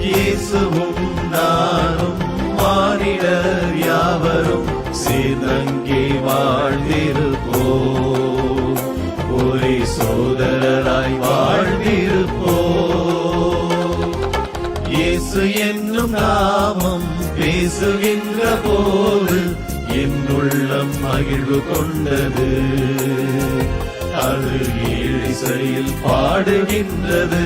இயேசுவும் நானும் மானிடர் யாவரும் சேர்ந்தங்கே வாழ்ந்திருப்போம், ஒரே சோதரராய் வாழ்ந்திருப்போம். இயேசு என்னும் நாமம் பேசுகின்ற போது என் உள்ளம் மகிழ்வு கொண்டது, அது ஏழிசையில் பாடுகின்றது.